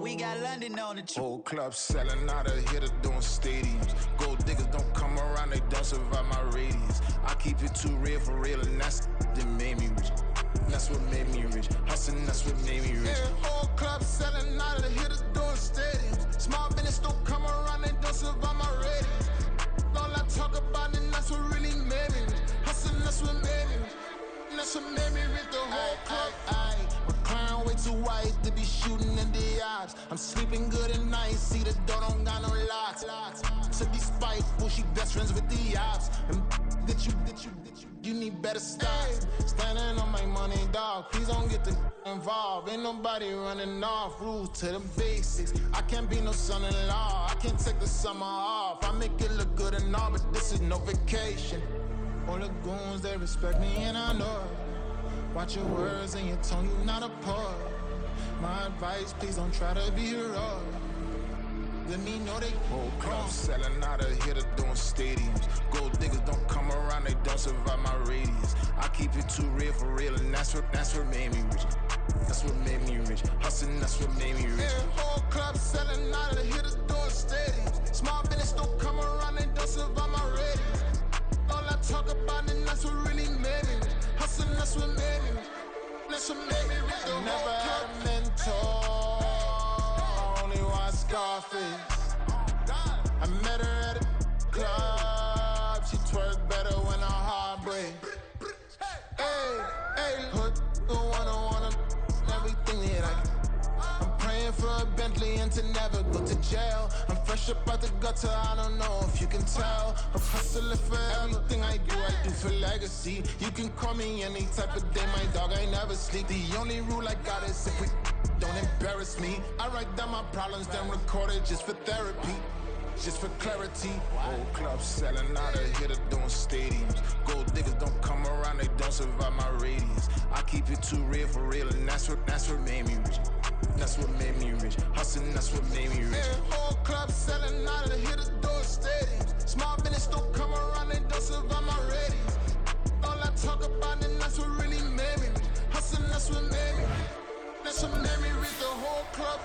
We got London on the trip. Whole club selling out, a hitter doing stadiums. Gold diggers don't come around, they don't survive my radius. I keep it too real for real, and that's that made me rich. That's what made me rich. Hustling, that's what made me rich. Yeah, whole club selling out, the hitters doing stadiums. Small business don't come around, they don't survive my radius. All I talk about, and that's what really made me rich. Hustling, that's what made me rich. That's what made me rich, the whole club. My crown way too white to be shooting in the eyes. I'm sleeping good at night, see the door don't got no locks. To be spiteful, she best friends with the ops. And you need better stop. Standing on my money, dog. Please don't get involved. Ain't nobody running off. Rules to the basics. I can't be no son-in-law. I can't take the summer off. I make it look good and all, but this is no vacation. All the goons, they respect me and I know it. Watch your words and your tone, you not a poet. My advice, please don't try to be heroic. Let me know they whole club selling out, a hitter doing stadiums. Gold diggers don't come around, they don't survive my radius. I keep it too real for real, and that's what made me rich. That's what made me rich. Hustling, that's what made me rich. Yeah, whole club selling out, the hitters doing stadiums. Small business don't come around, they don't survive my radius. All I talk about, and that's what really made me rich. Hustling, that's what made me rich. That's what made me rich. I never had a mentor. Only watch Scarface. I met her at a club. She twerk better when her heart breaks. Hey, put the one everything that I can. I'm praying for a Bentley and to never go to jail. I'm fresh up out the gutter, I don't know if you can tell. I'm hustling for everything I do for legacy. You can call me any type of day, my dog, I never sleep. The only rule I got is if we don't embarrass me. I write down my problems, then record it just for therapy. Just for clarity. Whole club selling out, a hitter doing stadiums. Gold diggers don't come around, they don't survive my radius. I keep it too real for real, and that's what made me rich. That's what made me rich. Hustling, that's what made me rich. Yeah, whole club selling out, the hitters doing stadiums. Small business don't come around, they don't survive my radius. All I talk about, and that's what really made me rich. Hustling, that's what made me rich. That's what made me rich, the whole club.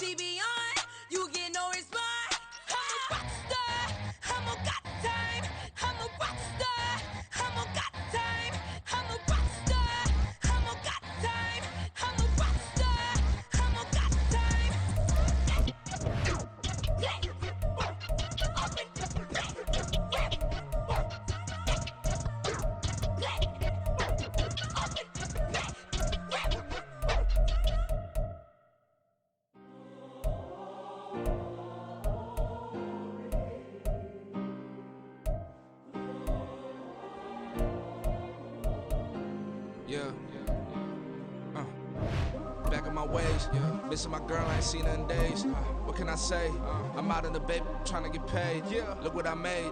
see beyond. You get no response. I'm a rock star. I'm a got time. I'm a rock star. I'm a got time. I'm a rock star. I'm a got time. I'm a rock star. I'm a got time. Back in my ways, missing my girl, I ain't seen her in days. What can I say? I'm out in the baby, trying to get paid. Look what I made.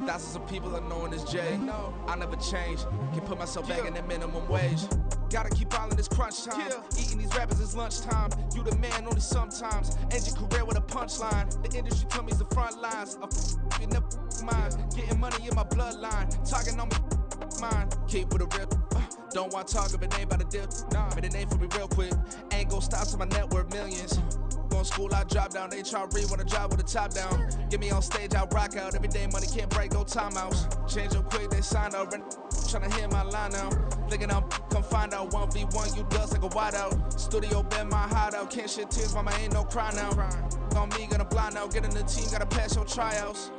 Thousands of people are knowing this J. I never change. Can put myself back in the minimum wage. Gotta keep all in this crunch time. Eating these rappers is lunchtime. You the man only sometimes. End your career with a punchline. The industry told me it's the front lines. You never mind. Getting money in my bloodline. Talking on me, mine. Keep with a real. Don't want to talk if it ain't about a deal. Made a name for me real quick. Ain't gon' stop till my net worth millions. Going to school, I drop down. They try to read when I drive with the top down. Get me on stage, I rock out. Every day money can't break, no timeouts. Change up quick, they sign up. Tryna hear my line now. Thinking I'm come find out 1v1, you dust like a wideout. Studio been my hideout. Can't shed tears, mama ain't no cry now. On me, gonna blind out. Get in the team, gotta pass your tryouts.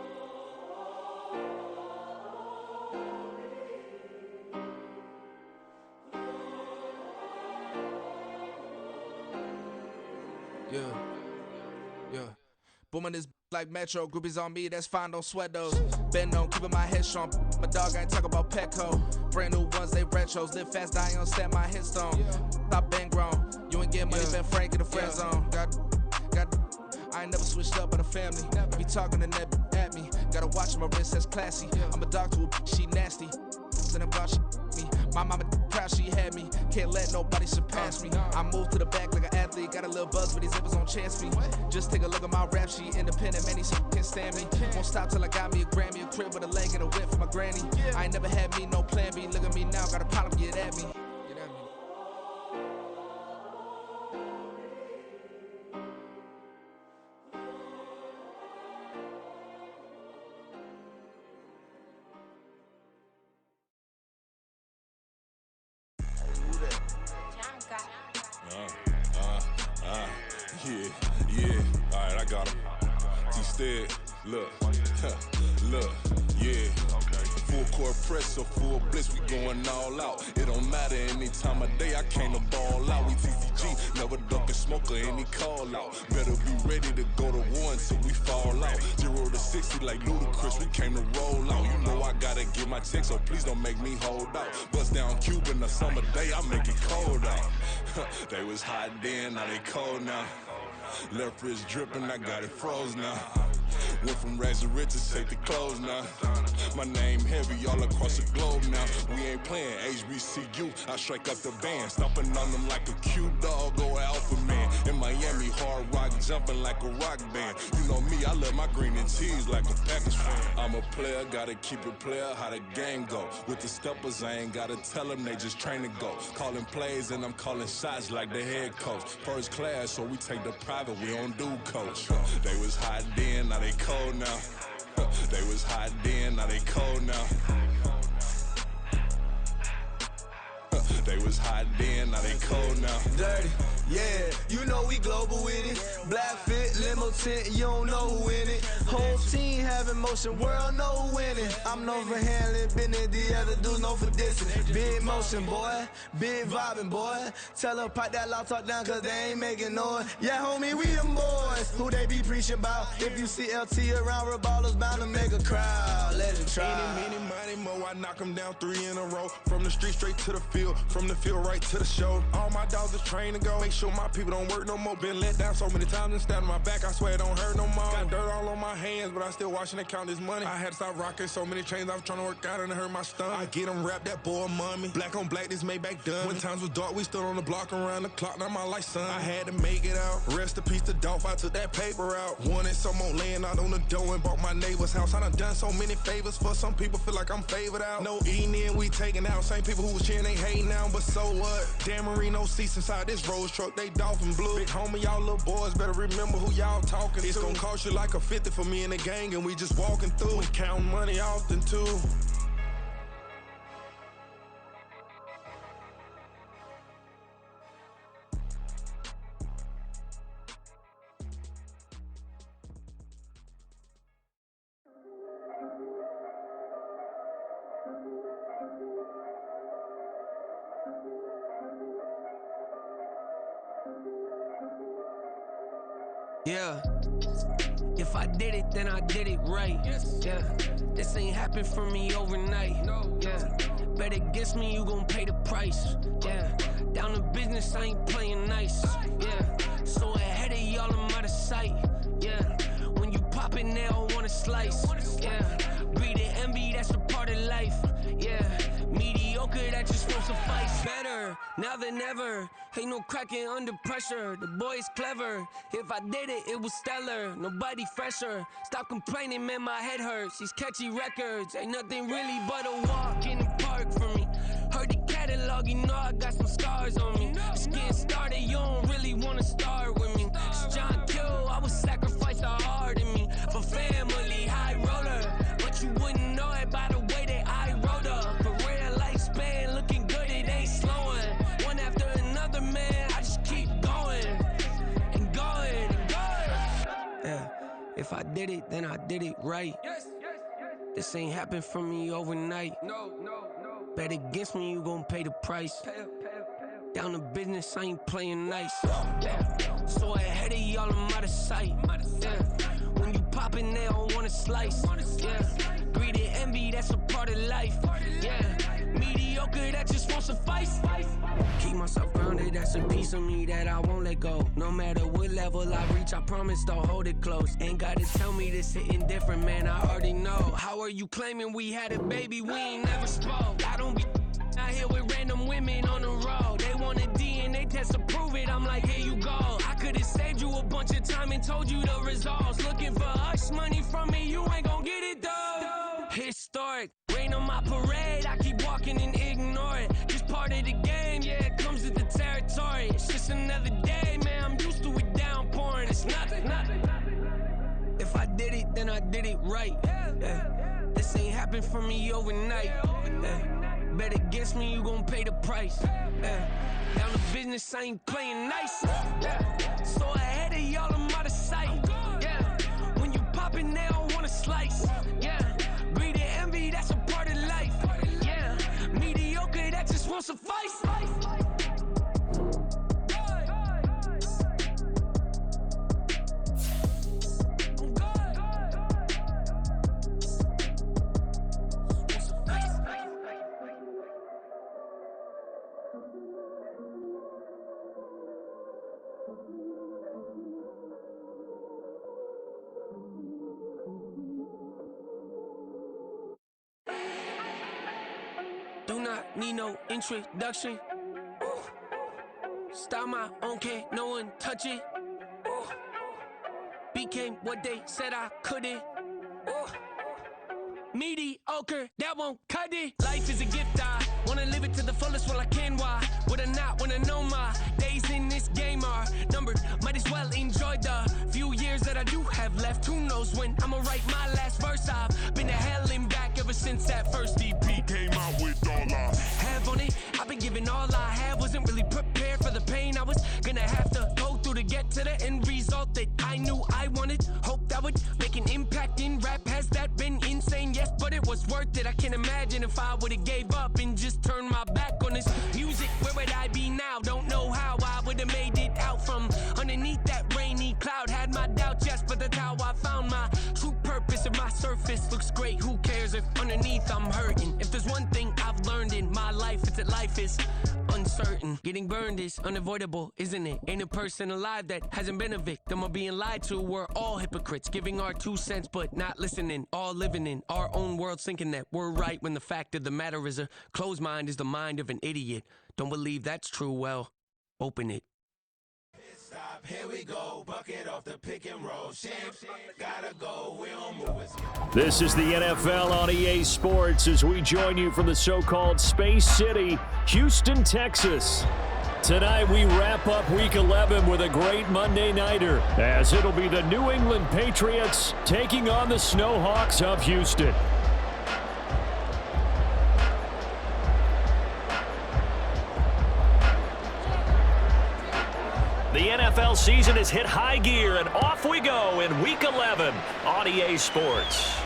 Yeah. Booming this like Metro, groupies on me, that's fine, don't sweat those. Been on, keeping my head strong. My dog ain't talk about Petco. Brand new ones, they retros. Live fast, die on stand my headstone. Stop been grown. You ain't getting money, been frank in the friend zone. I ain't never switched up on the family. Be talking to that at me. Gotta watch my wrist, that's classy. I'm a dog to a she nasty. And I'm God, she me. My mama proud she had me. Can't let nobody surpass me. I move to the back like an athlete. Got a little buzz, but these zippers don't chance me. Just take a look at my rap sheet. Independent, man, these can't stand me. Won't stop till I got me a Grammy, a crib with a leg and a whip for my granny. I ain't never had me no plan B. Look at me now, got a problem, get at me. Yeah, alright, I got him. T-Stead, look, yeah. Full court press or full blitz, we going all out. It don't matter any time of day, I came to ball out. We TCG, never duck a smoker, any call out. Better be ready to go to war until we fall out. 0 to 60 like Ludacris, we came to roll out. You know I gotta get my check, so please don't make me hold out. Bust down Cuban a summer day, I make it cold out. They was hot then, now they cold now. Left wrist dripping, I got it froze now. Went from rags to riches, take the clothes now. My name heavy all across the globe now. We ain't playing HBCU, I strike up the band. Stomping on them like a cute dog or alpha man. In Miami, hard rock jumping like a rock band. You know me, I love my green and cheese like a Packers fan. I'm a player, gotta keep it player, how the game go. With the steppers, I ain't gotta tell them, they just train to go. Calling plays and I'm calling shots like the head coach. First class, so we take the private, we don't do coach. They was hot then, now they cold now. They was hot then, now they cold now. They was hot then, now they cold now. Dirty, yeah, you know we global with it. Black fit, limo tint, you don't know who in it. Whole team having motion, world know who winning. I'm known for handling business, the other dudes known for dissing. Big motion, boy, big vibing, boy. Tell her pipe that loud talk down, cause they ain't making noise. Yeah, homie, we them boys, who they be preaching about. If you see LT around, Reballo's bound to make a crowd. Let it try. Eeny, meeny, miny, mo, I knock them down 3 in a row. From the street straight to the field, from the field right to the show. All my dogs are trained to go. Make sure my people don't work no more. Been let down so many times and stabbed on my back, I swear it don't hurt no more. Got dirt all on my hands, but I still watching and count this money. I had to stop rocking so many chains, I was trying to work out and it hurt my stomach. I get them rap, that boy mommy. Black on black, this Maybach done. When times was dark, we stood on the block around the clock, now my life son. I had to make it out. Rest in peace to Dolph, I took that paper out. Wanted some more laying out on the dough and bought my neighbor's house. I done so many favors for some people, feel like I'm favored put out. No eating in, we taking out. Same people who was cheering, they hating now, but so what? Dan Marino seats inside this Rolls truck, they dolphin blue. Big homie, y'all little boys better remember who y'all talking to. It's gonna cost you like a 50 for me and the gang, and we just walking through. We counting money often too. Yeah. If I did it, then I did it right. Yeah. This ain't happened for me overnight. Yeah. Bet against me, you gon' pay the price. Yeah. Down to business, I ain't playing nice. Yeah. So ahead of y'all, I'm out of sight. Yeah. When you pop it, they don't wanna slice. Yeah. Breed the envy, that's a part of life. Yeah. Mediocre, that just won't suffice. Better now than ever. Ain't no cracking under pressure. The boy's clever. If I did it, it was stellar. Nobody fresher. Stop complaining, man, my head hurts. These catchy records ain't nothing really but a walk in the park for me. Heard the catalog, you know I got some scars on me. Just getting started, you don't really wanna start with me. It's John Kill, I would sacrifice the heart in me for family, high roller. But you wouldn't know it by the way that I wrote up. Career lifespan looking good, it ain't slowing. One after another, man, I just keep going and going and going. Yeah, if I did it, then I did it right. This ain't happened for me overnight. No. Bet against me, you gon' pay the price. Down to business, I ain't playing nice. Yeah. So ahead of y'all, I'm out of sight. Yeah. When you poppin', they don't wanna slice. Yeah. Greed and envy, that's a part of life. Yeah. Mediocre, that just won't suffice. Keep myself grounded, that's a piece of me that I won't let go. No matter what level I reach, I promise don't hold it close. Ain't gotta tell me this hitting different, man, I already know. How are you claiming we had a baby, we ain't never spoke? I don't be out here with random women on the road. They want a DNA test to prove it, I'm like, here you go. I could've saved you a bunch of time and told you the results. Looking for hush money from me, you ain't gon' get it though. Historic, rain on my parade, I keep walking and ignore it. Just part of the game, yeah, it comes with the territory. It's just another day, man, I'm used to it downpouring. It's nothing. If I did it, then I did it right. Yeah. This ain't happened for me overnight. Yeah. Bet against me, you gon' pay the price. Yeah. Down to business, I ain't playing nice. Yeah. So ahead of y'all, I'm out of sight. Yeah. When you poppin', they don't wanna slice. Yeah. Greed and envy, that's a part of life. Yeah. Mediocre, that just won't suffice. Do not need no introduction. Ooh. Start my own, can't no one touch it. Ooh. Became what they said I couldn't. Ooh. Mediocre, that won't cut it. Life is a gift, I wanna live it to the fullest while I can. Why would I not wanna know my days in this game are numbered? Might as well enjoy the few years that I do have left. Who knows when I'ma write my last verse? I've been to hell and back ever since that first EP came out with all I have on it. I've been giving all I have, wasn't really prepared for the pain I was gonna have to go through to get to the end result that I knew I wanted. Hoped I would make an impact in rap. Has that been insane? Yes, but it was worth it. I can't imagine if I would've gave up and just turned my back on this music. Where would I be now? Don't know how I would've made it out from underneath that rainy cloud. Had my doubts, yes, but that's how I found my true purpose. If my surface looks great, who cares if underneath I'm hurting? If there's one thing I've learned in my life, it's that life is uncertain. Getting burned is unavoidable, isn't it? Ain't a person alive that hasn't been a victim of being lied to. We're all hypocrites, giving our 2 cents but not listening. All living in our own world, thinking that we're right when the fact of the matter is a closed mind is the mind of an idiot. Don't believe that's true? Well, open it. Stop. stop. Here we go. Bucket off the pick and roll. Shapes gotta go. We don't move it. This is the NFL on EA Sports as we join you from the so-called Space City, Houston, Texas. Tonight we wrap up Week 11 with a great Monday nighter as it'll be the New England Patriots taking on the Snowhawks of Houston. The NFL season has hit high gear, and off we go in Week 11 on EA Sports.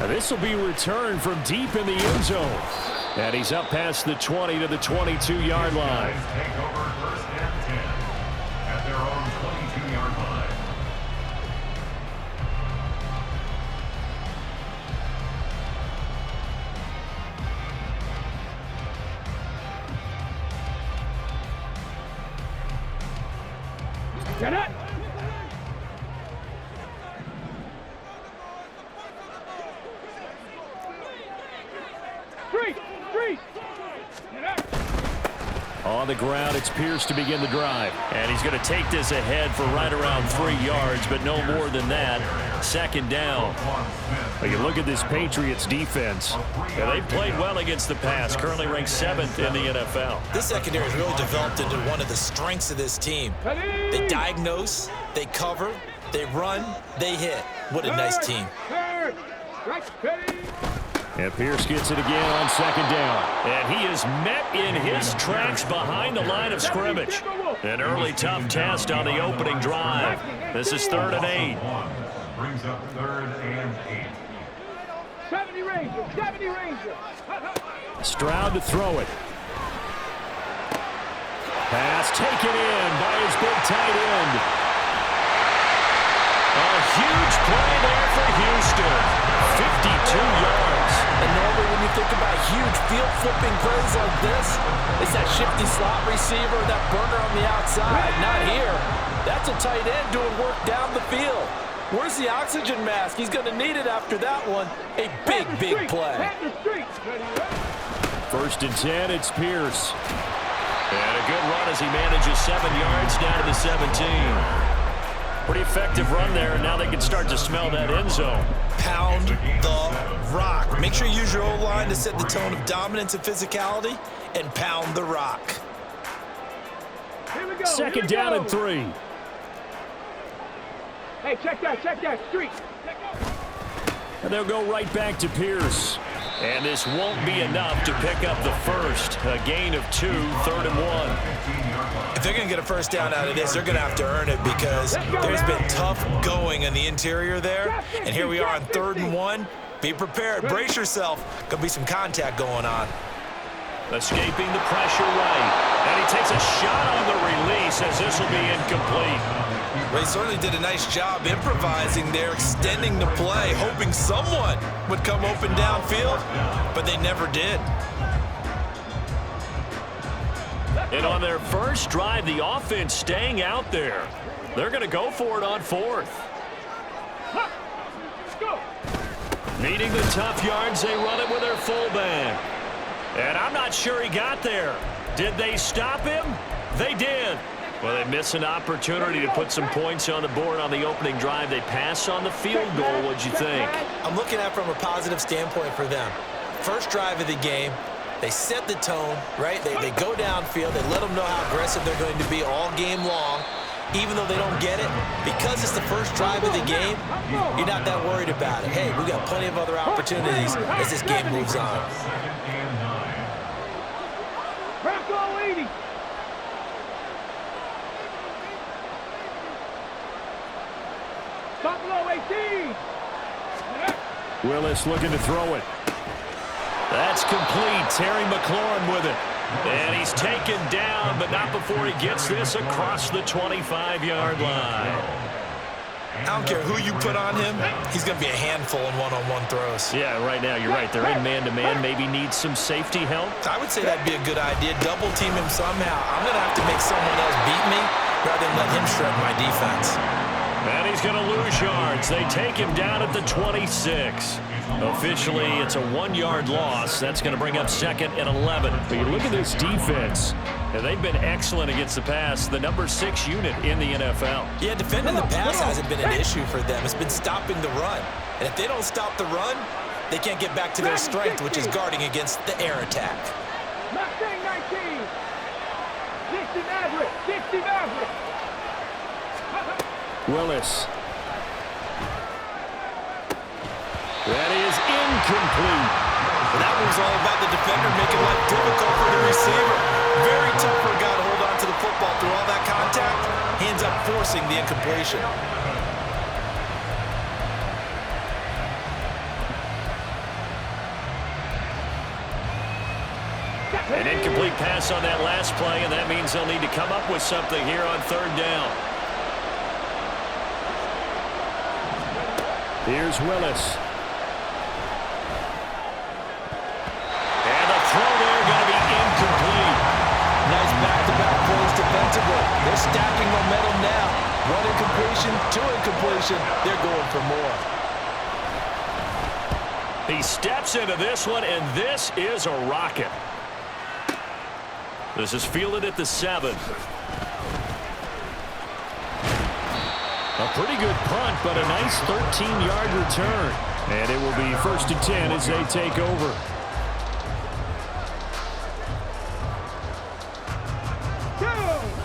This will be returned from deep in the end zone. And he's up past the 20 to the 22-yard line. Take over first and 10 at their own 22-yard line. Get it! Three! On the ground, it's Pierce to begin the drive. And he's going to take this ahead for right around 3 yards, but no more than that. Second down. Well, you look at this Patriots defense. They've played well against the pass, currently ranked 7th in the NFL. This secondary has really developed into one of the strengths of this team. They diagnose, they cover, they run, they hit. What a nice team. And Pierce gets it again on second down. And he is met in his tracks behind the line of scrimmage. An early tough test on the opening drive. This is 3rd and 8. Brings up 3rd and 8. 70 Ranger! Stroud to throw it. Pass taken in by his big tight end. A huge play there for Houston. 52 yards. And normally when you think about huge field-flipping plays like this, it's that shifty slot receiver, that burner on the outside. Not here. That's a tight end doing work down the field. Where's the oxygen mask? He's going to need it after that one. A big, big play. 1st and 10, it's Pierce. And a good run as he manages 7 yards down to the 17. Pretty effective run there, and now they can start to smell that end zone. Pound the rock. Make sure you use your O-line to set the tone of dominance and physicality, and pound the rock. Second down and 3. Hey, check that, street. And they'll go right back to Pierce. And this won't be enough to pick up the first. A gain of 2, 3rd and 1. If they're going to get a first down out of this, they're going to have to earn it because there's been tough going in the interior there. And here we are on 3rd and 1. Be prepared. Brace yourself. Going to be some contact going on. Escaping the pressure right. And he takes a shot on the release as this will be incomplete. Well, he certainly did a nice job improvising there, extending the play, hoping someone would come open downfield, but they never did. And on their first drive, the offense staying out there. They're going to go for it on 4th. Needing the tough yards, they run it with their fullback. And I'm not sure he got there. Did they stop him? They did. Well, they miss an opportunity to put some points on the board on the opening drive. They pass on the field goal. What'd you think? I'm looking at it from a positive standpoint for them. First drive of the game, they set the tone, right? They go downfield. They let them know how aggressive they're going to be all game long. Even though they don't get it, because it's the first drive of the game, you're not that worried about it. Hey, we got plenty of other opportunities as this game moves on. Bravo 80. Buffalo 18. Willis looking to throw it. That's complete. Terry McLaurin with it. And he's taken down, but not before he gets this across the 25-yard line. I don't care who you put on him, he's going to be a handful in one-on-one throws. Yeah, right now, you're right. They're in man-to-man. Maybe needs some safety help. I would say that'd be a good idea. Double team him somehow. I'm going to have to make someone else beat me rather than let him shred my defense. And he's going to lose yards. They take him down at the 26. Officially, it's a 1-yard loss. That's going to bring up 2nd and 11. But you look at this defense, and they've been excellent against the pass, the number 6 unit in the NFL. Yeah, defending the pass hasn't been an issue for them. It's been stopping the run. And if they don't stop the run, they can't get back to their strength, which is guarding against the air attack. Mustang 19. 60 Maverick. 60 Maverick. Willis. That is incomplete. Well, that was all about the defender making life difficult for the receiver. Very tough for a guy to hold on to the football through all that contact. He ends up forcing the incompletion. An incomplete pass on that last play, and that means they'll need to come up with something here on 3rd down. Here's Willis. And the throw there going to be incomplete. Nice back-to-back plays defensively. They're stacking momentum now. 1 incompletion, 2 incompletion. They're going for more. He steps into this one, and this is a rocket. This is fielded at the 7. A pretty good punt, but a nice 13-yard return. And it will be 1st and 10 as they take over.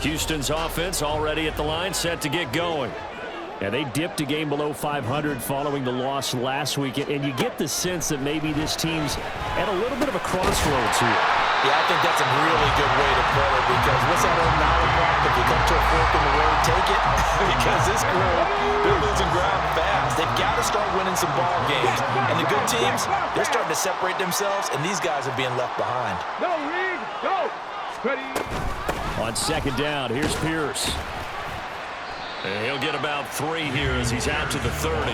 Houston's offense already at the line, set to get going. And they dipped a game below 500 following the loss last week. And you get the sense that maybe this team's at a little bit of a crossroads here. Yeah, I think that's a really good way to put it, because what's that old Malachi? If you come to a fork in the road, take it. Because this crew, they're losing ground fast. They've got to start winning some ball games. And the good teams, they're starting to separate themselves, and these guys are being left behind. No, Reed, go. Ready. On 2nd down, here's Pierce. And he'll get about 3 here as he's out to the 30.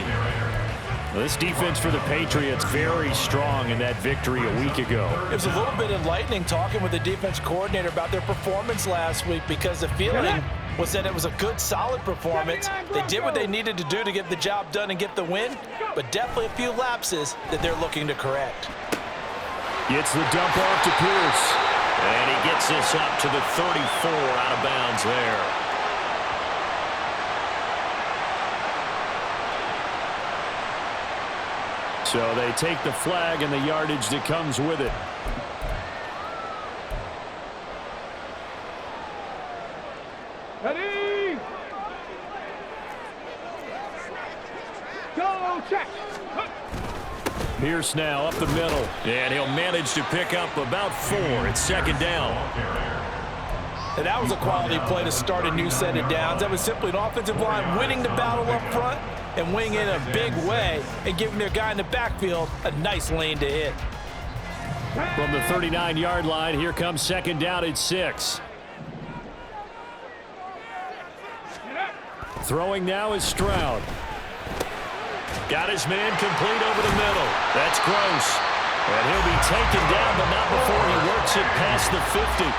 This defense for the Patriots very strong in that victory a week ago. It was a little bit enlightening talking with the defense coordinator about their performance last week, because the feeling was that it was a good, solid performance. They did what they needed to do to get the job done and get the win, but definitely a few lapses that they're looking to correct. Gets the dump off to Pierce. And he gets this up to the 34 out of bounds there. So they take the flag and the yardage that comes with it. Ready. Go check. Pierce now up the middle. And he'll manage to pick up about 4. It's 2nd down. And that was a quality play to start a new set of downs. That was simply an offensive line winning the battle up front and winning in a big way and giving their guy in the backfield a nice lane to hit. From the 39-yard line, here comes 2nd down at 6. Throwing now is Stroud. Got his man complete over the middle. That's Gross. And he'll be taken down, but not before he works it past the 50.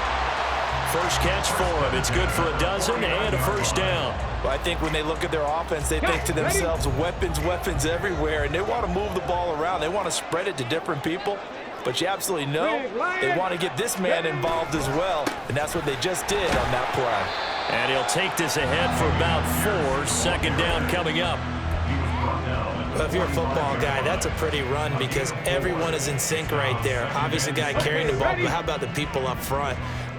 First catch for him. It's good for a dozen and a 1st down. Well, I think when they look at their offense, they think to themselves, weapons, weapons everywhere, and they want to move the ball around. They want to spread it to different people. But you absolutely know they want to get this man involved as well, and that's what they just did on that play. And he'll take this ahead for about 4. 2nd down coming up. Well, if you're a football guy, that's a pretty run because everyone is in sync right there. Obviously, the guy carrying the ball, but how about the people up front?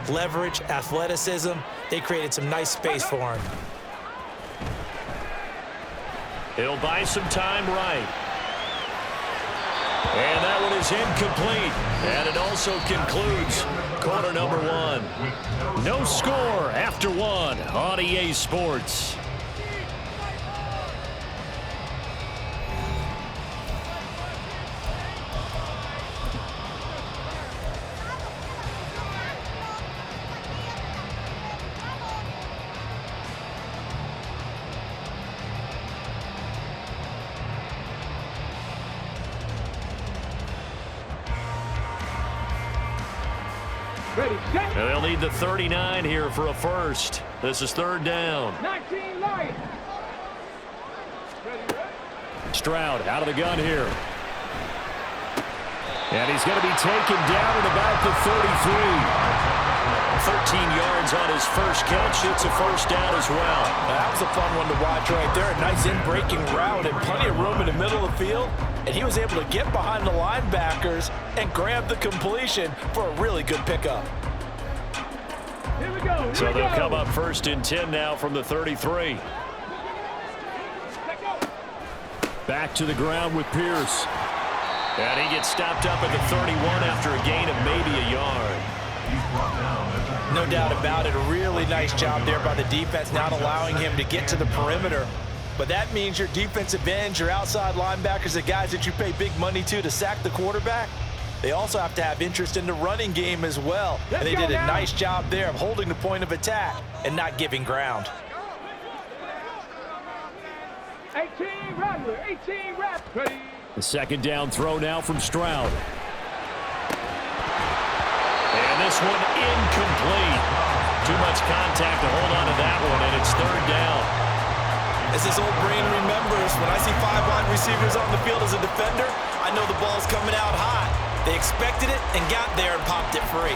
Leverage, athleticism, they created some nice space for him. He'll buy some time right. And that one is incomplete. And it also concludes quarter number 1. No score after 1 on EA Sports. Ready, set. And they'll need the 39 here for a first. This is 3rd down. 19 light. Stroud out of the gun here. And he's going to be taken down at about the 33. 13 yards on his first catch. It's a first down as well. That was a fun one to watch right there. A nice in-breaking route and plenty of room in the middle of the field. And he was able to get behind the linebackers and grab the completion for a really good pickup. Here we go. So they'll come up 1st and 10 now from the 33. Back to the ground with Pierce. And he gets stopped up at the 31 after a gain of maybe a yard. No doubt about it. A really nice job there by the defense, not allowing him to get to the perimeter. But that means your defensive ends, your outside linebackers, the guys that you pay big money to sack the quarterback, they also have to have interest in the running game as well. And they did a nice job there of holding the point of attack and not giving ground. 18 Rattler, 18 Rattler. The second down throw now from Stroud. And this one incomplete. Too much contact to hold on to that one, and it's 3rd down. As his old brain remembers, when I see 5 wide receivers on the field as a defender, I know the ball's coming out hot. They expected it and got there and popped it free.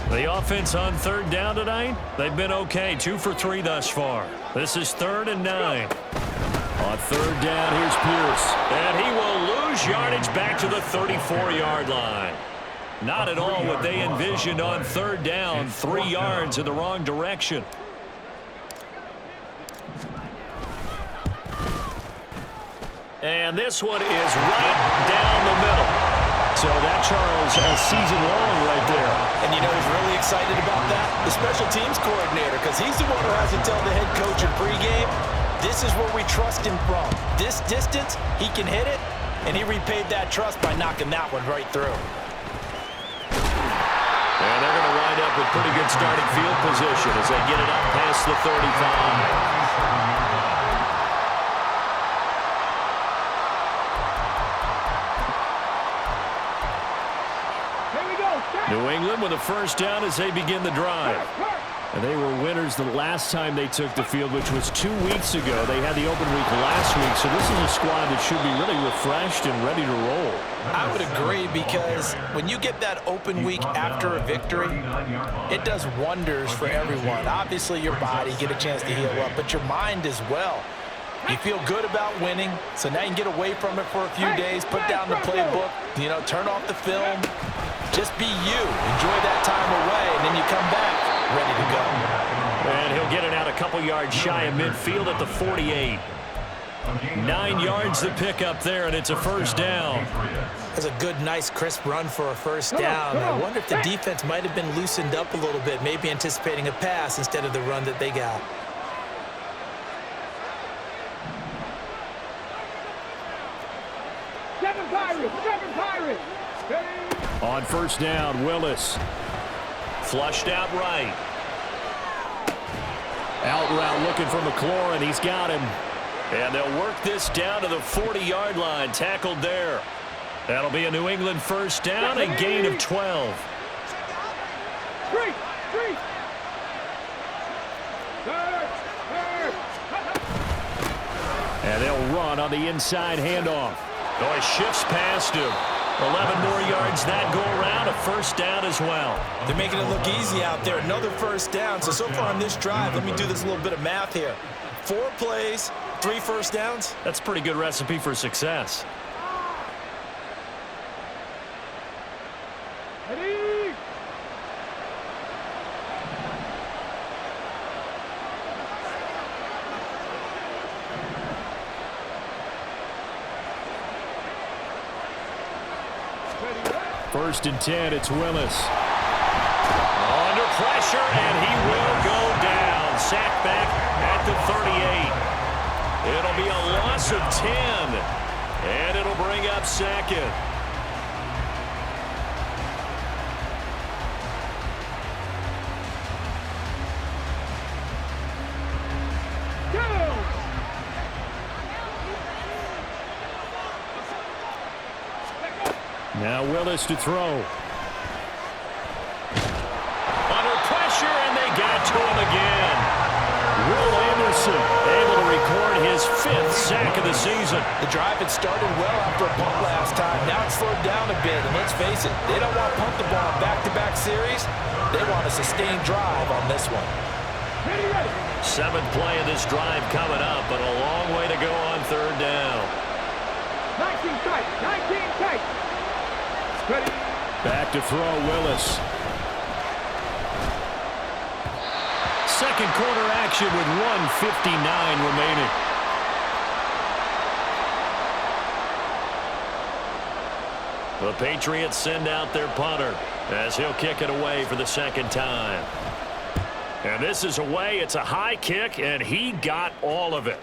The offense on 3rd down tonight, they've been okay. 2 for 3 thus far. This is 3rd and 9. On 3rd down, here's Pierce. And he will lose yardage back to the 34-yard line. Not at all what they envisioned on 3rd down. 3 yards in the wrong direction. And this one is right down the middle. So that, Charles, a season long right there. And you know who's really excited about that? The special teams coordinator, because he's the one who has to tell the head coach in pregame, this is where we trust him from. This distance, he can hit it, and he repaid that trust by knocking that one right through. And they're going to wind up with pretty good starting field position as they get it up past the 35. New England with a first down as they begin the drive. And they were winners the last time they took the field, which was 2 weeks ago. They had the open week last week, so this is a squad that should be really refreshed and ready to roll. I would agree, because when you get that open week after a victory, it does wonders for everyone. Obviously, your body, get a chance to heal up, but your mind as well. You feel good about winning, so now you can get away from it for a few days, put down the playbook, you know, turn off the film. Just be you. Enjoy that time away, and then you come back ready to go. And he'll get it out a couple yards shy of midfield at the 48. 9 yards to pick up there, and it's a first down. That's a good, nice, crisp run for a first down. I wonder if the defense might have been loosened up a little bit, maybe anticipating a pass instead of the run that they got. Seven Pirates. On first down, Willis. Flushed out right. Out route looking for McLaurin. He's got him. And they'll work this down to the 40-yard line. Tackled there. That'll be a New England first down, a gain of 12. And they'll run on the inside handoff. Oh, he shifts past him. 11 more yards that go around, a first down as well. They're making it look easy out there. Another first down. So far on this drive, let me do this little bit of math here. 4 plays, 3 first downs. That's a pretty good recipe for success. Ready? First and 10, it's Willis. Under pressure, and he will go down. Sacked back at the 38. It'll be a loss of 10, and it'll bring up second. Now Willis to throw. Under pressure, and they Wilson able to record his 5th sack of the season. The drive had started well after a punt last time. Now it's slowed down a bit, and let's face it, they don't want to punt the ball in back-to-back series. They want a sustained drive on this one. 7th play of this drive coming up, but a long way to go on 3rd down. 19 tight, 19 tight. Ready. Back to throw, Willis. Second quarter action with 1:59 remaining. The Patriots send out their punter as he'll kick it away for the 2nd time. And this is away. It's a high kick, and he got all of it.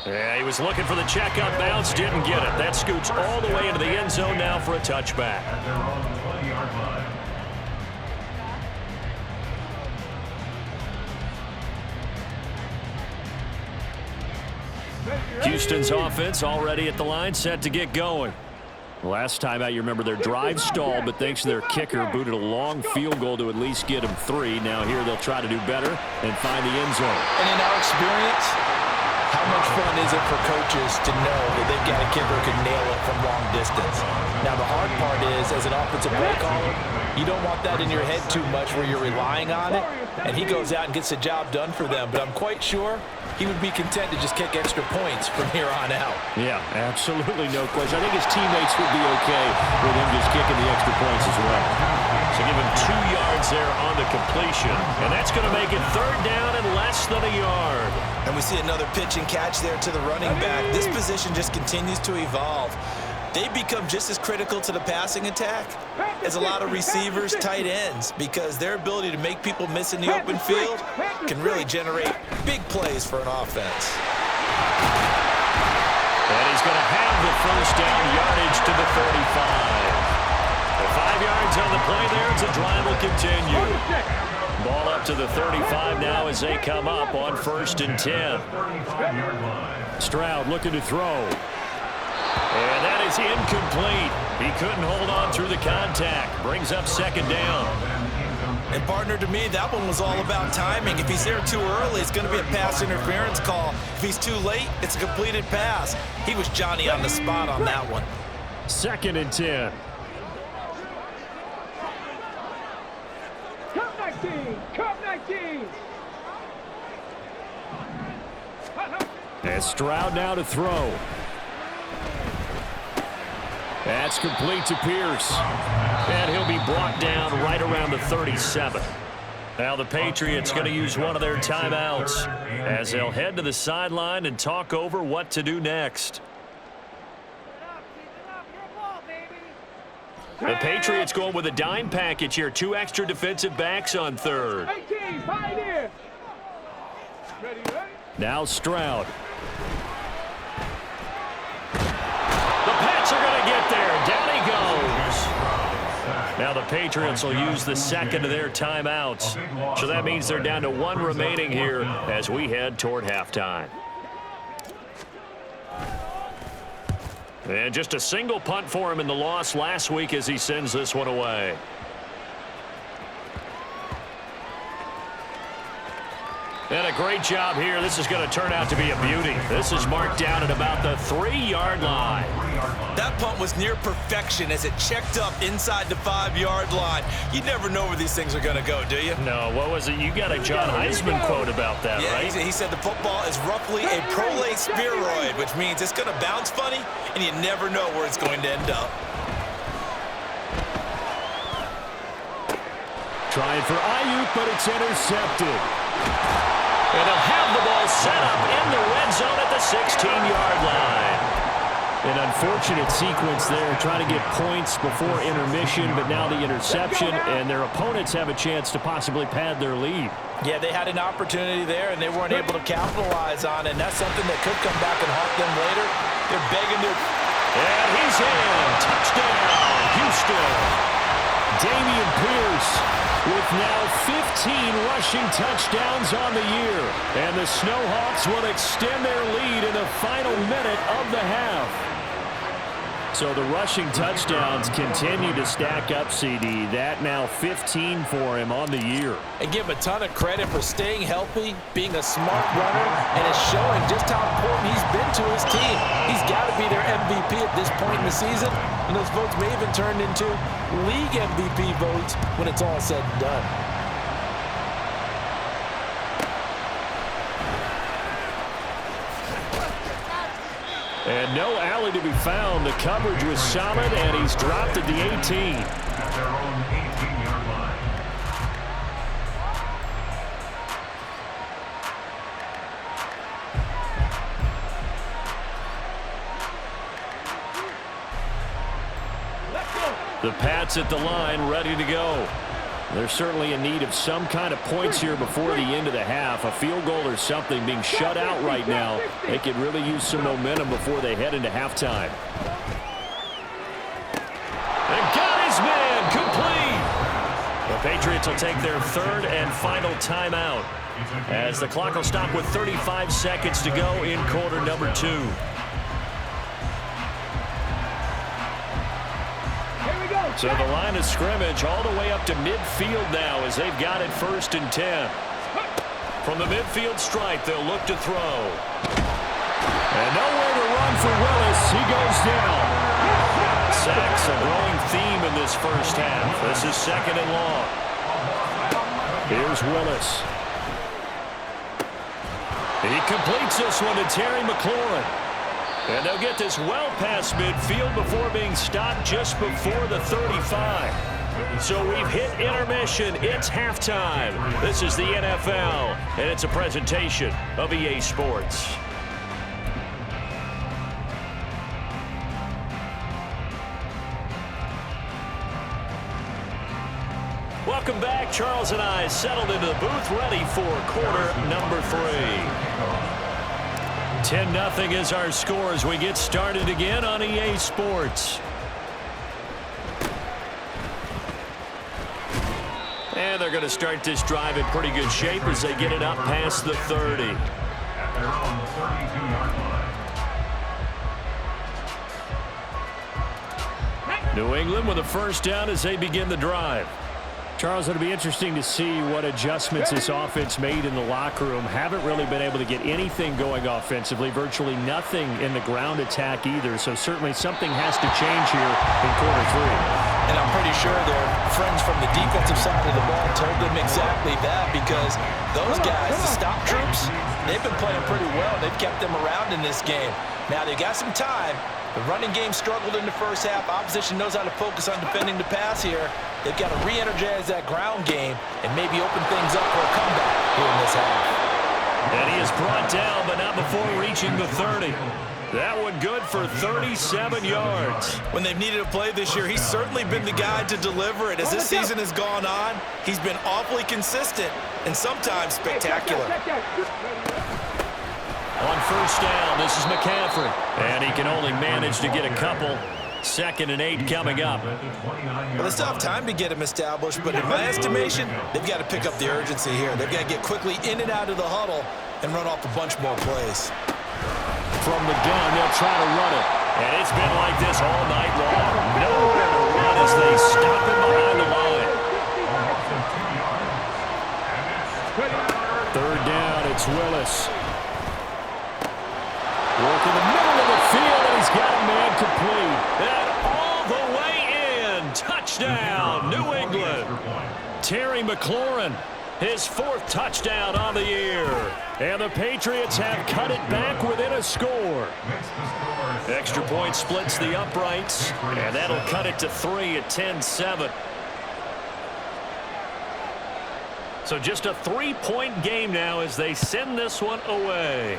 Yeah, he was looking for the checkup bounce, didn't get it. That scoots all the way into the end zone now for a touchback. At their own 20-yard line. Houston's offense already at the line, set to get going. Last time out, you remember their drive stalled, but thanks to their kicker, booted a long field goal to at least get them 3. Now here they'll try to do better and find the end zone. And in our experience, how much fun is it for coaches to know that they've got a kicker who can nail it from long distance? Now, the hard part is, as an offensive play caller, you don't want that in your head too much where you're relying on it, and he goes out and gets the job done for them. But I'm quite sure he would be content to just kick extra points from here on out. Yeah, absolutely no question. I think his teammates would be okay with him just kicking the extra points as well. So give him 2 yards there on the completion, and that's going to make it 3rd down and less than a yard. And we see another pitch and catch there to the running back. This position just continues to evolve. They become just as critical to the passing attack as a lot of receivers, tight ends, because their ability to make people miss in the open field can really generate big plays for an offense. And he's going to have the 1st down, yardage to the 35. The 5 yards on the play there as the drive will continue. Ball up to the 35 now as they come up on 1st and 10. Stroud looking to throw. And that is incomplete. He couldn't hold on through the contact. Brings up 2nd down. And partner, to me, that one was all about timing. If he's there too early, it's going to be a pass interference call. If he's too late, it's a completed pass. He was Johnny on the spot on that one. 2nd and 10. Cup 19, Cup 19. And Stroud now to throw. That's complete to Pierce. And he'll be brought down right around the 37. Now the Patriots going to use one of their timeouts as they'll head to the sideline and talk over what to do next. The Patriots going with a dime package here. 2 extra defensive backs on 3rd. 18, Pioneer. Ready. Now Stroud. The Pats are going to get there. Down he goes. Now the Patriots will use the 2nd of their timeouts. So that means they're down to 1 remaining here as we head toward halftime. And just a single punt for him in the loss last week as he sends this one away. And a great job here. This is going to turn out to be a beauty. This is marked down at about the 3-yard line. That punt was near perfection as it checked up inside the 5-yard line. You never know where these things are going to go, do you? No, what was it? You got a John Heisman quote about that, yeah, right? He said the football is roughly a prolate spheroid, which means it's going to bounce funny, and you never know where it's going to end up. Trying for Ayuk, but it's intercepted. And they'll have the ball set up in the red zone at the 16-yard line. An unfortunate sequence there, trying to get points before intermission, but now the interception, and their opponents have a chance to possibly pad their lead. Yeah, they had an opportunity there, and they weren't able to capitalize on it, and that's something that could come back and haunt them later. They're begging to... And he's in. Touchdown, Houston. Dameon Pierce with now 15 rushing touchdowns on the year. And the Snowhawks will extend their lead in the final minute of the half. So the rushing touchdowns continue to stack up, CD. That now 15 for him on the year. And give him a ton of credit for staying healthy, being a smart runner, and it's showing just how important he's been to his team. He's got to be their MVP at this point in the season, and those votes may even turn into league MVP votes when it's all said and done. And no alley to be found. The coverage was solid, and he's dropped at the 18. At their own 18-yard line. The Pats at the line, ready to go. They're certainly in need of some kind of points here before the end of the half. A field goal or something, being shut out right now. They could really use some momentum before they head into halftime. And got his man complete. The Patriots will take their third and final timeout as the clock will stop with 35 seconds to go in quarter number 2. So the line of scrimmage all the way up to midfield now as they've got it 1st and 10. From the midfield stripe, they'll look to throw. And nowhere to run for Willis. He goes down. Sacks a growing theme in this first half. This is 2nd and long. Here's Willis. He completes this one to Terry McLaurin. And they'll get this well past midfield before being stopped just before the 35. So we've hit intermission. It's halftime. This is the NFL, and it's a presentation of EA Sports. Welcome back. Charles and I settled into the booth, ready for quarter number 3. 10-0 is our score as we get started again on EA Sports. And they're going to start this drive in pretty good shape as they get it up past the 30. At their own 32-yard line. New England with a first down as they begin the drive. Charles, it'll be interesting to see what adjustments this offense made in the locker room. Haven't really been able to get anything going offensively, virtually nothing in the ground attack either. So certainly something has to change here in quarter 3. And I'm pretty sure their friends from the defensive side of the ball told them exactly that, because those guys, the stop troops, they've been playing pretty well. They've kept them around in this game. Now they got some time. The running game struggled in the first half. Opposition knows how to focus on defending the pass here. They've got to re-energize that ground game and maybe open things up for a comeback here in this half. And he is brought down, but not before reaching the 30. That one good for 37 yards. When they've needed a play this year, he's certainly been the guy to deliver it. As this season has gone on, he's been awfully consistent and sometimes spectacular. On first down, this is McCaffrey. And he can only manage to get a couple. 2nd and 8 coming up. Well, they still have time to get him established, but in my estimation, they've got to pick up the urgency here. They've got to get quickly in and out of the huddle and run off a bunch more plays. From the gun, they'll try to run it. And it's been like this all night long. Nowhere to run as they stop him behind the line. 3rd down, it's Willis. Work in the middle of the field, and he's got a man complete. And all the way in. Touchdown, New England. Terry McLaurin, his 4th touchdown on the year. And the Patriots have cut it back within a score. Extra point splits the uprights, and that'll cut it to 3 at 10-7. So just a 3-point game now as they send this one away.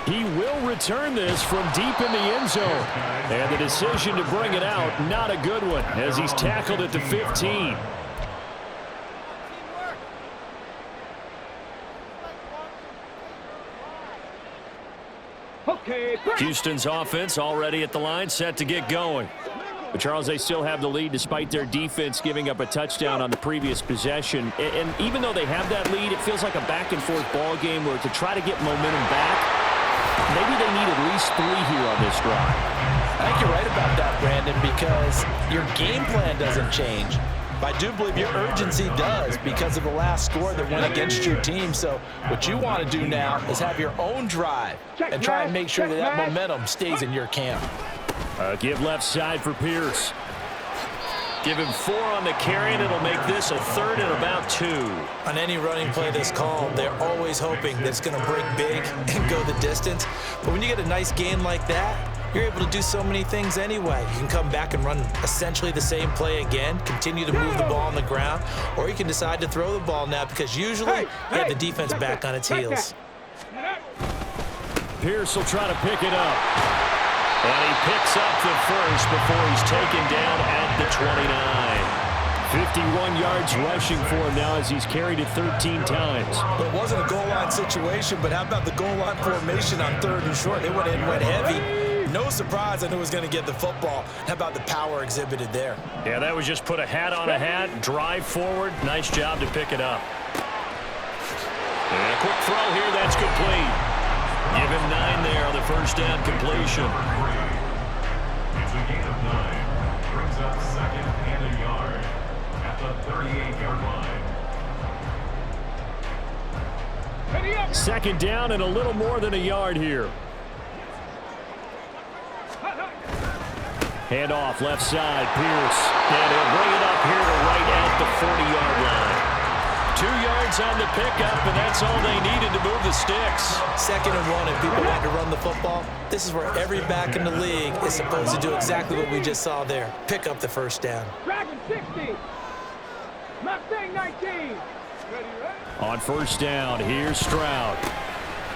He will return this from deep in the end zone. And the decision to bring it out, not a good one, as he's tackled at the 15. Houston's offense already at the line, set to get going. But, Charles, they still have the lead despite their defense giving up a touchdown on the previous possession. And even though they have that lead, it feels like a back-and-forth ball game where to try to get momentum back, maybe they need at least 3 here on this drive. I think you're right about that, Brandon, because your game plan doesn't change. But I do believe your urgency does because of the last score that went against your team. So what you want to do now is have your own drive and try and make sure that momentum stays in your camp. Give left side for Pierce. Give him 4 on the carry, and it'll make this a 3rd and about 2. On any running play that's called, they're always hoping that it's going to break big and go the distance. But when you get a nice gain like that, you're able to do so many things anyway. You can come back and run essentially the same play again, continue to move the ball on the ground, or you can decide to throw the ball now because usually you have the defense back on its heels. Pierce will try to pick it up. And he picks up the first before he's taken down at the 29. 51 yards rushing for him now as he's carried it 13 times. Well, it wasn't a goal line situation, but how about the goal line formation on 3rd and short? They went in, went heavy. No surprise I knew he was going to get the football. How about the power exhibited there? Yeah, that was just put a hat on a hat, drive forward. Nice job to pick it up. And a quick throw here, that's complete. Give him 9 there on the first down completion. It's a gain of 9. Brings up 2nd and a yard at the 38-yard line. 2nd down and a little more than a yard here. Hand off left side, Pierce. And he'll bring it up here to right at the 40-yard line. 2 yards on the pickup, and that's all they needed to move the sticks. 2nd and 1, and people want to run the football. This is where every back in the league is supposed to do exactly what we just saw there. Pick up the first down. Dragon 60. Mustang 19. On first down, here's Stroud.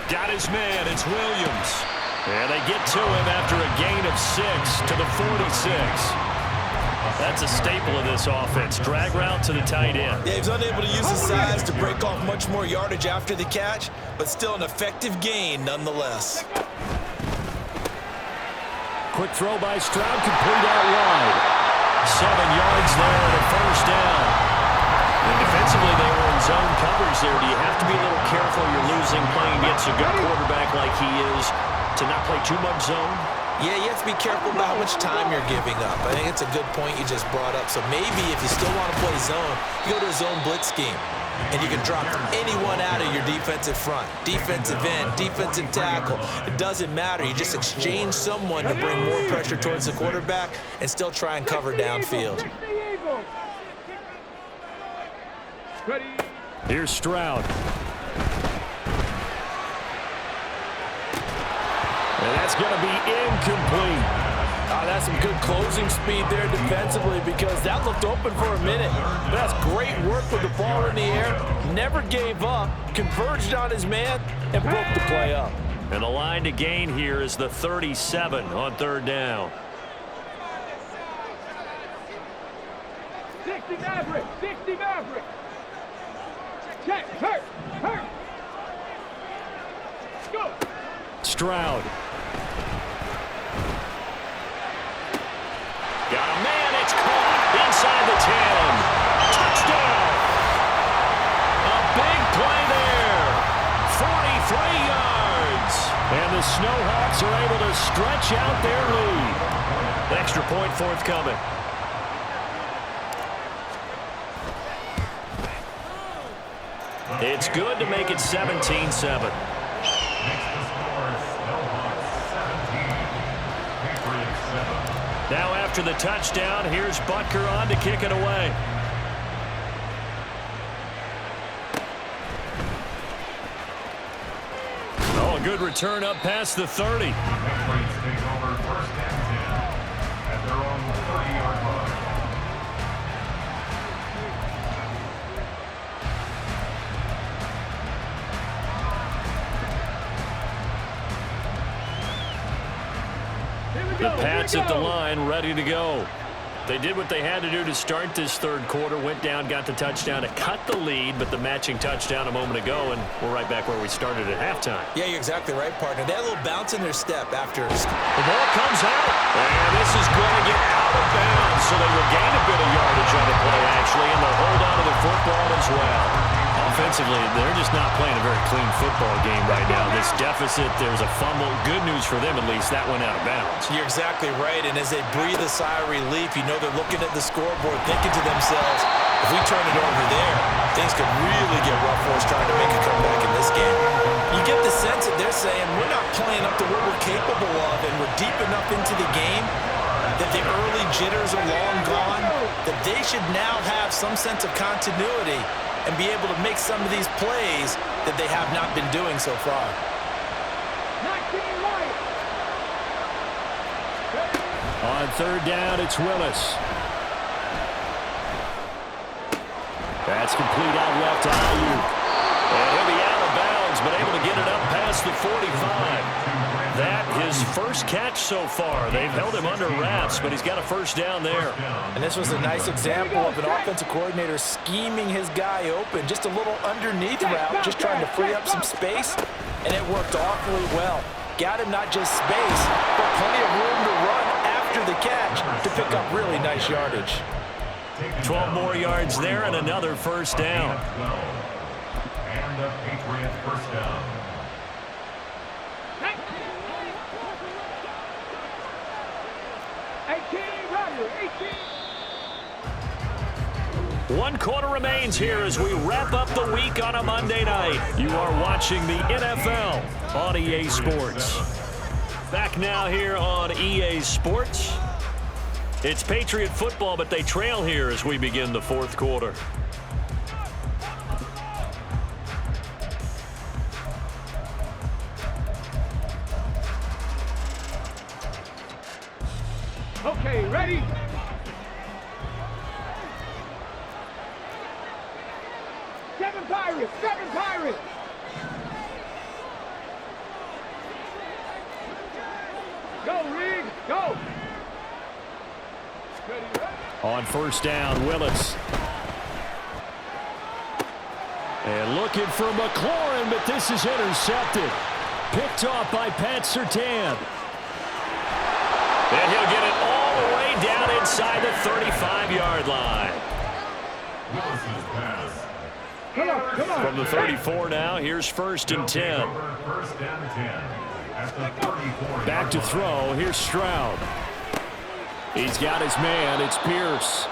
Got his man, it's Williams. And they get to him after a gain of 6 to the 46. That's a staple of this offense. Drag route to the tight end. Yeah, he was unable to use his size to break off much more yardage after the catch, but still an effective gain nonetheless. Quick throw by Stroud, complete out wide. 7 yards there and a first down. And defensively, they were in zone coverage there. Do you have to be a little careful you're losing playing against a good quarterback like he is to not play too much zone? Yeah, you have to be careful about how much time you're giving up. I think it's a good point you just brought up. So maybe if you still want to play zone, you go to a zone blitz scheme. And you can drop anyone out of your defensive front. Defensive end, defensive tackle. It doesn't matter. You just exchange someone to bring more pressure towards the quarterback and still try and cover downfield. Here's Stroud. And that's going to be incomplete. That's some good closing speed there defensively because that looked open for a minute. But that's great work with the ball in the air. Never gave up, converged on his man, and broke the play up. And the line to gain here is the 37 on 3rd down. 60 Maverick, 60 Maverick. Check, hurt. Go. Stroud. Got a man, it's caught inside the 10. Touchdown! A big play there. 43 yards. And the Snowhawks are able to stretch out their lead. Extra point forthcoming. It's good to make it 17-7. Now after the touchdown, here's Butker on to kick it away. Oh, a good return up past the 30. The Pats at the line, ready to go. They did what they had to do to start this 3rd quarter, went down, got the touchdown to cut the lead, but the matching touchdown a moment ago, and we're right back where we started at halftime. Yeah, you're exactly right, partner. They had a little bounce in their step after. The ball comes out, and this is going to get out of bounds, so they will gain a bit of yardage on the play, actually, and they'll hold on to the football as well. offensively, they're just not playing a very clean football game right now. This deficit, there's a fumble. Good news for them, at least. That went out of bounds. You're exactly right, and as they breathe a sigh of relief, you know they're looking at the scoreboard, thinking to themselves, if we turn it over there, things could really get rough for us trying to make a comeback in this game. You get the sense that they're saying, we're not playing up to what we're capable of, and we're deep enough into the game that the early jitters are long gone, that they should now have some sense of continuity and be able to make some of these plays that they have not been doing so far. On third down, it's Willis. That's complete out left to Ayuk. And he'll be out of bounds, but able to get it up past the 45. That his first catch so far. They've held him under wraps, but he's got a first down there. And this was a nice example of an offensive coordinator scheming his guy open. Just a little underneath route, just trying to free up some space, and it worked awfully well. Got him not just space, but plenty of room to run after the catch to pick up really nice yardage. 12 more yards there and another first down. And the Patriots first down. One quarter remains here as we wrap up the week on a Monday night. You are watching the NFL on EA Sports. Back now here on EA Sports. It's Patriot football, but they trail here as we begin the fourth quarter. Okay, ready? Seven Pirates! Seven Pirates! Go, Reed! Go! On first down, Willis. And looking for McLaurin, but this is intercepted. Picked off by Pat Surtain. And he'll get it all the way down inside the 35-yard line. Willis's pass. Come on. From the 34 now, here's first and 10. First and 10 at the 34. Back to throw, here's Stroud. He's got his man, it's Pierce.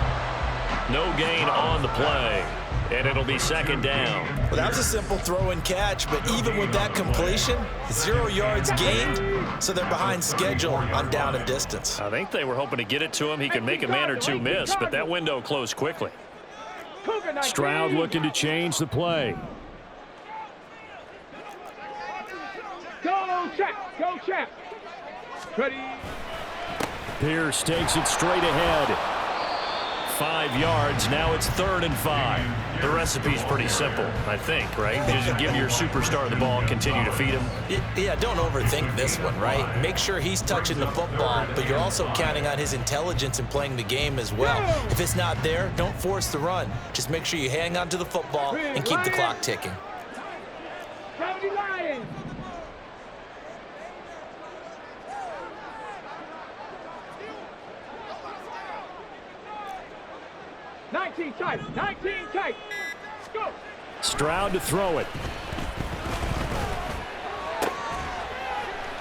No gain on the play, and it'll be second down. Well, that was a simple throw and catch, but even with that completion, 0 yards gained, so they're behind schedule on down and distance. I think they were hoping to get it to him. He could make a man or two miss, but that window closed quickly. Stroud looking to change the play. Go, Champ! Ready? Pierce takes it straight ahead. 5 yards, now it's 3rd and 5. The recipe's pretty simple, I think, right? You just give your superstar the ball, continue to feed him. Yeah, don't overthink this one, right? Make sure he's touching the football, but you're also counting on his intelligence in playing the game as well. If it's not there, don't force the run. Just make sure you hang on to the football and keep the clock ticking. 70 Lions! Nineteen tight. Go. Stroud to throw it.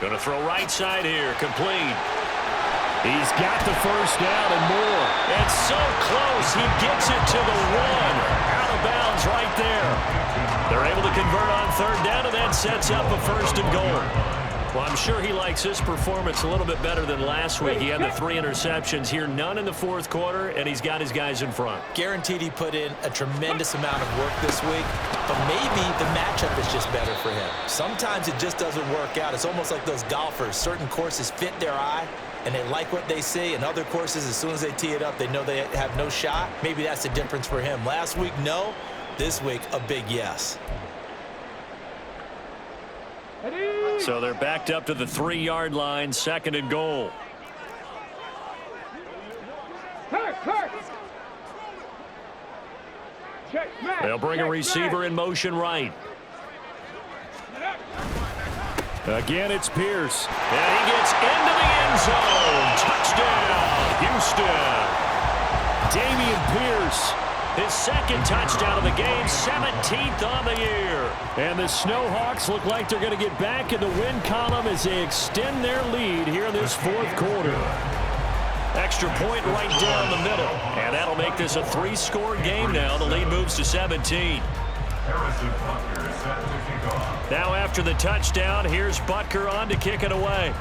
Going to throw right side here, complete. He's got the first down and more. And so close, he gets it to the 1. Out of bounds right there. They're able to convert on third down, and that sets up a 1st and goal. Well, I'm sure he likes his performance a little bit better than last week. He had the 3 interceptions here, none in the fourth quarter, and he's got his guys in front. Guaranteed he put in a tremendous amount of work this week, but maybe the matchup is just better for him. Sometimes it just doesn't work out. It's almost like those golfers. Certain courses fit their eye, and they like what they see, and other courses, as soon as they tee it up, they know they have no shot. Maybe that's the difference for him. Last week, no. This week, a big yes. So they're backed up to the 3-yard line, 2nd and goal. They'll bring a receiver in motion right. Again, it's Pierce. And he gets into the end zone. Touchdown, Houston. Dameon Pierce His second touchdown of the game, 17th on the year. And the Snowhawks look like they're going to get back in the win column as they extend their lead here in this fourth quarter. Extra point right down the middle. And that'll make this a 3-score game now. The lead moves to 17. Now after the touchdown, here's Butker on to kick it away.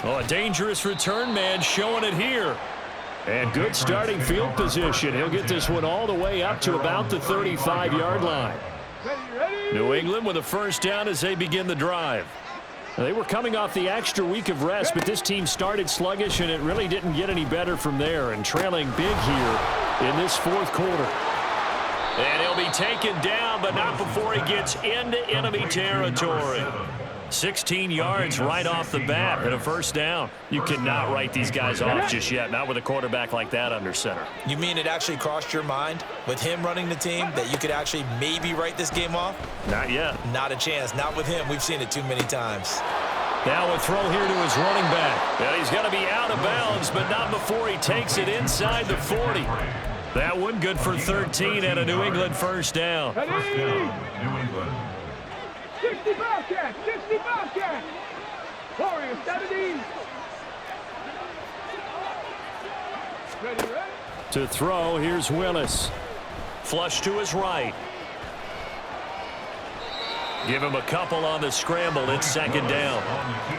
Oh, a dangerous return man showing it here. And good starting field position. He'll get this one all the way up to about the 35-yard line. New England with a first down as they begin the drive. They were coming off the extra week of rest, but this team started sluggish, and it really didn't get any better from there, and trailing big here in this fourth quarter. And he'll be taken down, but not before he gets into enemy territory. 16 yards right off the bat and a first down. You cannot write these guys off just yet, not with a quarterback like that under center. You mean it actually crossed your mind with him running the team that you could actually maybe write this game off? Not yet. Not a chance. Not with him. We've seen it too many times. Now a throw here to his running back. And he's going to be out of bounds, but not before he takes it inside the 40. That one good for 13 and a New England first down. First down, New England. 60 Bobcats, 60 Bobcats. Warriors 70. Ready? To throw, here's Willis. Flush to his right. Give him a couple on the scramble. It's second down.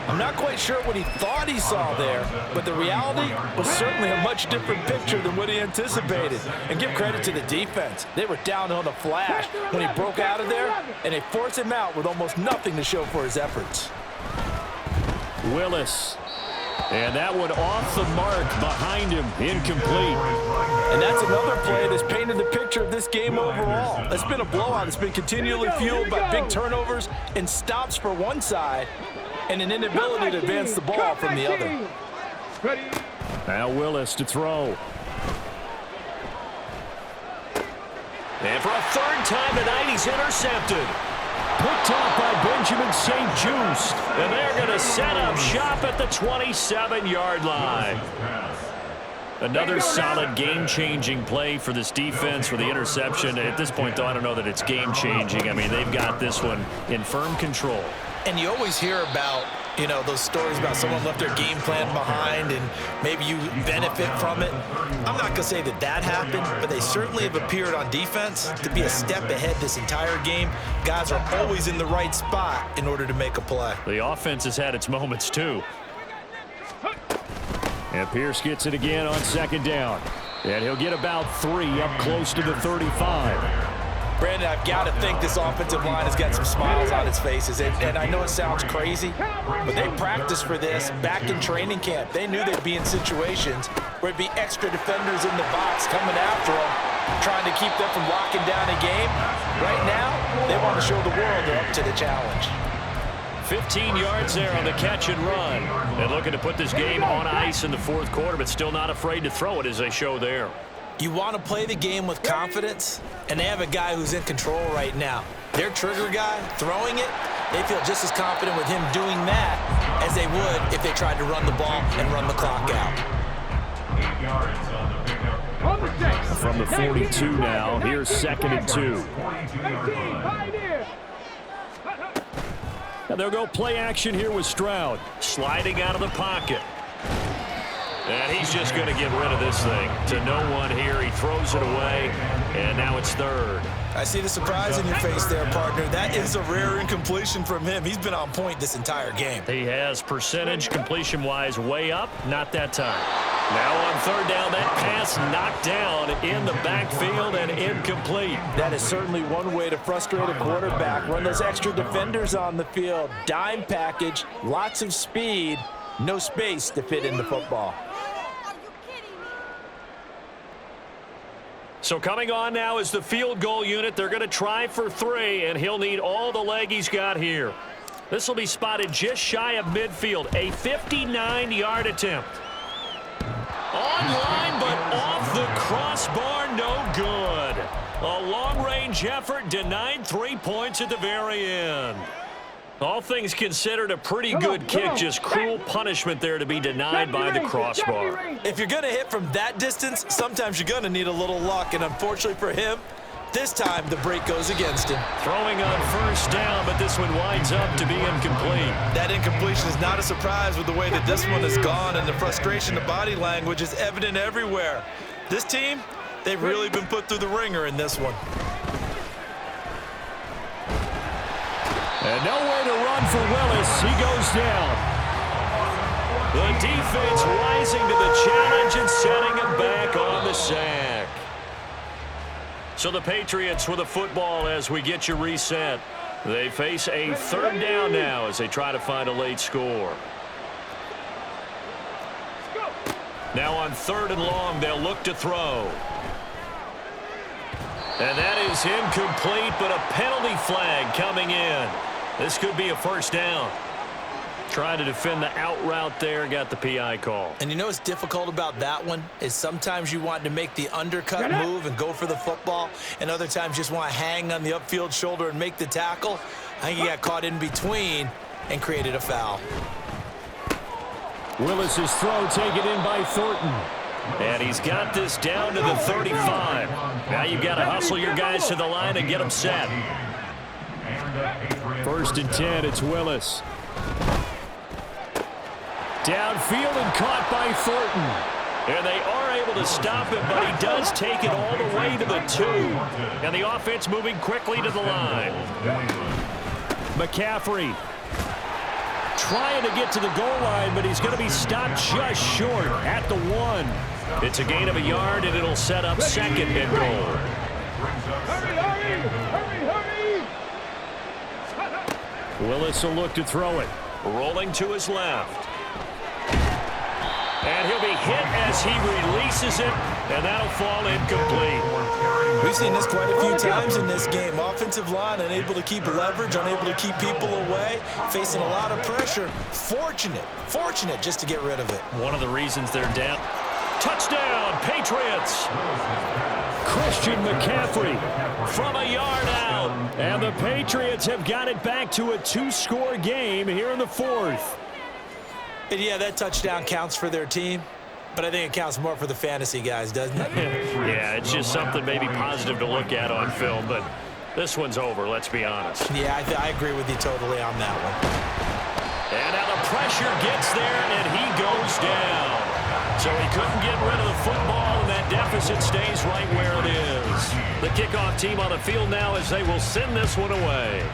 I'm not quite sure what he thought he saw there, but the reality was certainly a much different picture than what he anticipated. And give credit to the defense. They were down on the flash when he broke out of there, and they forced him out with almost nothing to show for his efforts. Willis. And that one off the mark behind him, incomplete. And that's another play that's painted the picture of this game overall. It's been a blowout. It's been continually fueled by big turnovers and stops for one side and an inability to advance the ball from the other. Now Willis to throw. And for a third time tonight, he's intercepted. Picked off by Benjamin St. Just. And they're going to set up shop at the 27-yard line. Another solid game-changing play for this defense for the interception. At this point, though, I don't know that it's game-changing. I mean, they've got this one in firm control. And you always hear about, you know, those stories about someone left their game plan behind and maybe you benefit from it. I'm not going to say that that happened, but they certainly have appeared on defense to be a step ahead this entire game. Guys are always in the right spot in order to make a play. The offense has had its moments, too. And Pierce gets it again on second down. And he'll get about 3 up close to the 35. Brandon, I've got to think this offensive line has got some smiles on its faces. And I know it sounds crazy, but they practiced for this back in training camp. They knew they'd be in situations where it'd be extra defenders in the box coming after them, trying to keep them from locking down a game. Right now, they want to show the world they're up to the challenge. 15 yards there on the catch and run. And looking to put this game on ice in the fourth quarter, but still not afraid to throw it as they show there. You want to play the game with confidence, and they have a guy who's in control right now. Their trigger guy, throwing it, they feel just as confident with him doing that as they would if they tried to run the ball and run the clock out. 8 yards on the pickup. From the 42 now, here's second and 2. And they'll go play action here with Stroud. Sliding out of the pocket. And he's just going to get rid of this thing. To no one here. He throws it away. And now it's third. I see the surprise in your face there, partner. That is a rare incompletion from him. He's been on point this entire game. He has percentage completion-wise way up. Not that time. Now on third down, that pass knocked down in the backfield and incomplete. That is certainly one way to frustrate a quarterback. Run those extra defenders on the field. Dime package, lots of speed, no space to fit in the football. So coming on now is the field goal unit. They're going to try for 3, and he'll need all the leg he's got here. This will be spotted just shy of midfield. A 59-yard attempt. Online, but off the crossbar, no good. A long-range effort denied 3 points at the very end. All things considered, a pretty good kick. Just cruel punishment there to be denied by the crossbar. If you're going to hit from that distance, sometimes you're going to need a little luck. And unfortunately for him, this time the break goes against him. Throwing on first down, but this one winds up to be incomplete. That incompletion is not a surprise with the way that this one has gone, and the frustration, the body language is evident everywhere. This team, they've really been put through the ringer in this one. And nowhere to run for Willis. He goes down. The defense rising to the challenge and setting him back on the sack. So the Patriots with the football as we get you reset. They face a third down now as they try to find a late score. Now on 3rd and long, they'll look to throw. And that is incomplete, but a penalty flag coming in. This could be a first down. Trying to defend the out route there, got the PI call. And you know what's difficult about that one is sometimes you want to make the undercut move and go for the football, and other times you just want to hang on the upfield shoulder and make the tackle. I think he got caught in between and created a foul. Willis's throw taken in by Thornton. And he's got this down to the 35. Now you've got to hustle your guys to the line and get them set. 1st and 10, it's Willis. Downfield and caught by Thornton. And they are able to stop him, but he does take it all the way to the 2. And the offense moving quickly to the line. McCaffrey trying to get to the goal line, but he's going to be stopped just short at the 1. It's a gain of a yard, and it'll set up 2nd and goal. Willis will look to throw it. Rolling to his left. And he'll be hit as he releases it, and that'll fall incomplete. We've seen this quite a few times in this game. Offensive line unable to keep leverage, unable to keep people away, facing a lot of pressure. Fortunate just to get rid of it. One of the reasons they're down. Touchdown, Patriots! Christian McCaffrey from a yard out. And the Patriots have got it back to a 2-score game here in the 4th. And yeah, that touchdown counts for their team, but I think it counts more for the fantasy guys, doesn't it? Yeah, it's just something maybe positive to look at on film, but this one's over, let's be honest. Yeah, I agree with you totally on that one. And now the pressure gets there, and he goes down. So he couldn't get rid of the football, and that deficit stays right where it is. The kickoff team on the field now as they will send this one away.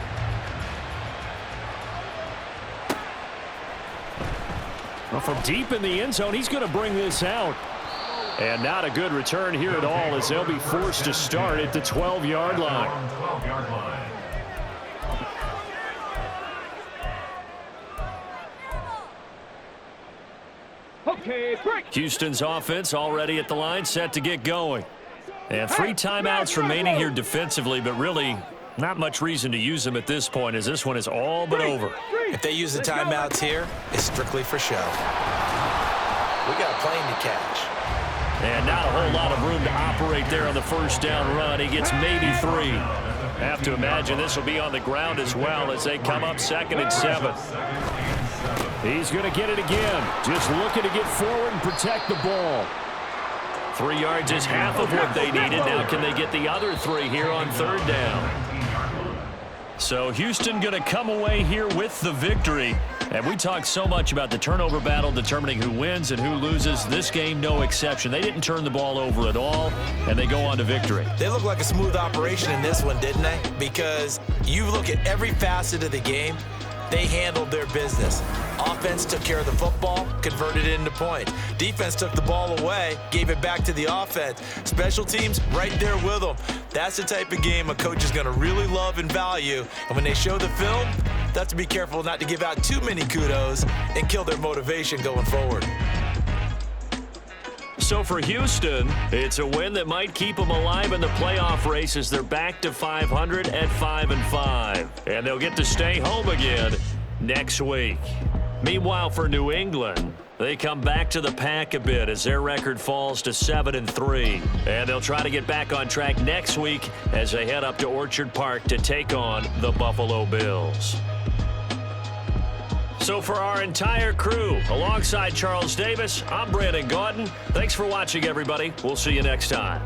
Well, from deep in the end zone, he's going to bring this out. And not a good return here at all as they'll be forced to start at the 12-yard line. Okay, break. Houston's offense already at the line, set to get going. And 3 timeouts remaining here defensively, but really not much reason to use them at this point as this one is all but over. If they use the timeouts here, it's strictly for show. We got a plane to catch. And not a whole lot of room to operate there on the first down run. He gets maybe 3. Have to imagine this will be on the ground as well as they come up 2nd and 7. He's going to get it again. Just looking to get forward and protect the ball. 3 yards is half of what they needed. Now can they get the other 3 here on 3rd down? So Houston going to come away here with the victory. And we talked so much about the turnover battle determining who wins and who loses. This game, no exception. They didn't turn the ball over at all, and they go on to victory. They look like a smooth operation in this one, didn't they? Because you look at every facet of the game, they handled their business. Offense took care of the football, converted it into points. Defense took the ball away, gave it back to the offense. Special teams right there with them. That's the type of game a coach is going to really love and value. And when they show the film, they have to be careful not to give out too many kudos and kill their motivation going forward. So for Houston, it's a win that might keep them alive in the playoff race as they're back to 500 at 5-5. And they'll get to stay home again next week. Meanwhile, for New England, they come back to the pack a bit as their record falls to 7-3. And they'll try to get back on track next week as they head up to Orchard Park to take on the Buffalo Bills. So for our entire crew, alongside Charles Davis, I'm Brandon Gaudin. Thanks for watching, everybody. We'll see you next time.